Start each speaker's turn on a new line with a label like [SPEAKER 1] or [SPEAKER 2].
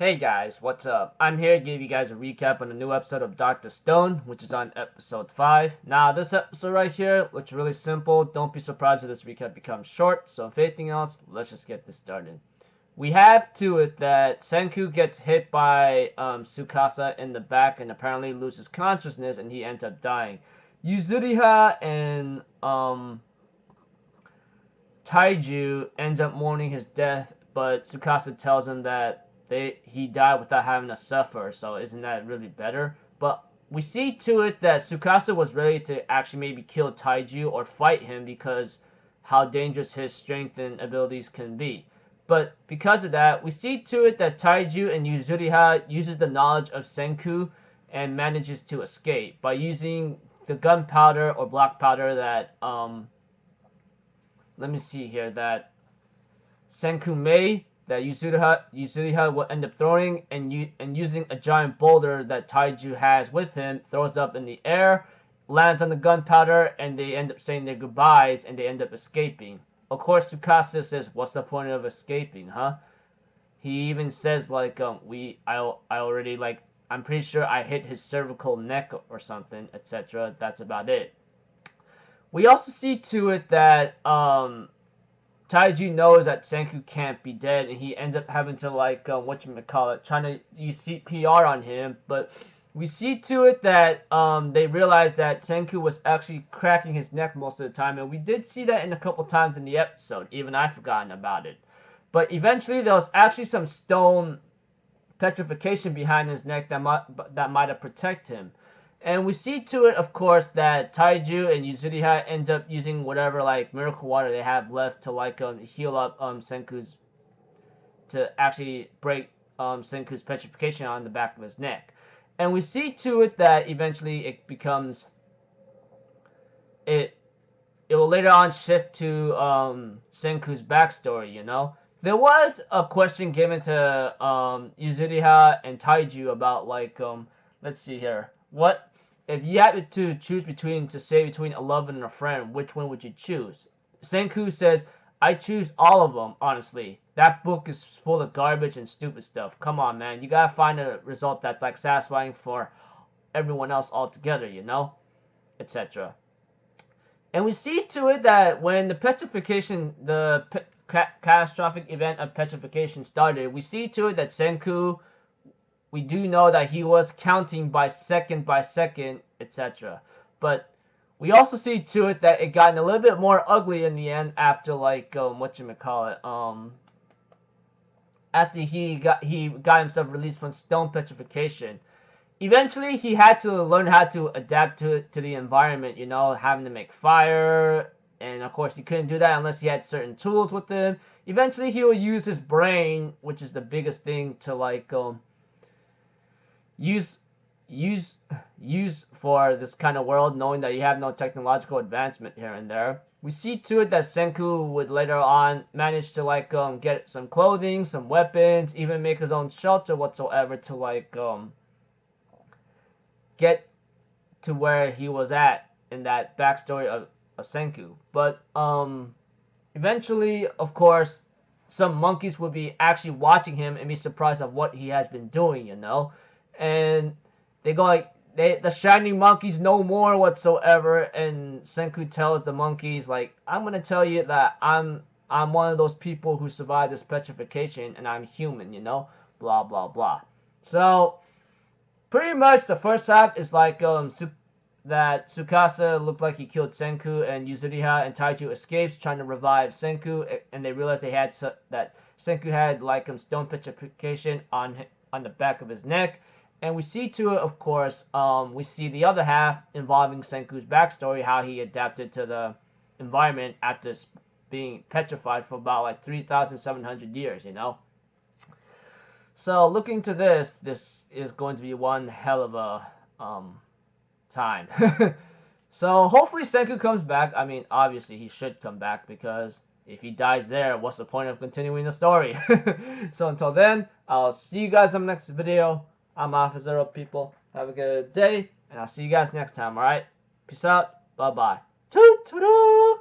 [SPEAKER 1] Hey guys, what's up? I'm here to give you guys a recap on a new episode of Dr. Stone, which is on episode 5. Now, this episode right here looks really simple. Don't be surprised if this recap becomes short. So, if anything else, let's just get this started. We have to it that Senku gets hit by Tsukasa in the back and apparently loses consciousness and he ends up dying. Yuzuriha and Taiju ends up mourning his death, but Tsukasa tells him that he died without having to suffer, so isn't that really better? But we see to it that Tsukasa was ready to actually maybe kill Taiju or fight him because how dangerous his strength and abilities can be. But because of that, we see to it that Taiju and Yuzuriha uses the knowledge of Senku and manages to escape by using the gunpowder or black powder that let me see here, that Senku made, that Yuzuriha will end up throwing, and using a giant boulder that Taiju has with him, throws up in the air, lands on the gunpowder, and they end up saying their goodbyes, and they end up escaping. Of course, Tsukasa says, "What's the point of escaping, huh?" He even says like, I'm pretty sure I hit his cervical neck or something, etc. That's about it. We also see to it that Taiji knows that Senku can't be dead, and he ends up having to trying to use CPR on him. But we see to it that they realize that Senku was actually cracking his neck most of the time, and we did see that in a couple times in the episode. Even I've forgotten about it. But eventually, there was actually some stone petrification behind his neck that might have protected him. And we see to it, of course, that Taiju and Yuzuriha ends up using whatever miracle water they have left to heal up Senku's, to actually break Senku's petrification on the back of his neck. And we see to it that eventually it becomes it will later on shift to Senku's backstory. There was a question given to Yuzuriha and Taiju about let's see here, what if you had to choose between a lover and a friend, which one would you choose? Senku says, "I choose all of them, honestly. That book is full of garbage and stupid stuff. Come on, man. You gotta find a result that's satisfying for everyone else altogether, etc." And we see to it that when the catastrophic event of petrification started, we see to it that Senku, we do know that he was counting by second, etc. But we also see to it that it got a little bit more ugly in the end after after he got himself released from stone petrification. Eventually, he had to learn how to adapt to the environment. Having to make fire, and of course he couldn't do that unless he had certain tools with him. Eventually, he will use his brain, which is the biggest thing, to use for this kind of world, knowing that you have no technological advancement here and there. We see to it that Senku would later on manage to get some clothing, some weapons, even make his own shelter whatsoever to get to where he was at in that backstory of Senku. But eventually, of course, some monkeys would be actually watching him and be surprised at what he has been doing, and they go the shining monkeys no more whatsoever, and Senku tells the monkeys I'm gonna tell you that I'm one of those people who survived this petrification, and I'm human, blah blah blah. So pretty much the first half is that Tsukasa looked like he killed Senku, and Yuzuriha and Taiju escapes trying to revive Senku, and they realize that Senku had stone petrification on the back of his neck. And we see to it, of course, we see the other half involving Senku's backstory, how he adapted to the environment after being petrified for about 3,700 years, So looking to this is going to be one hell of a time. So hopefully Senku comes back. I mean, obviously he should come back, because if he dies there, what's the point of continuing the story? So until then, I'll see you guys in the next video. I'm Officer Zero, people. Have a good day, and I'll see you guys next time, alright? Peace out. Bye-bye. Toot-toot-toot!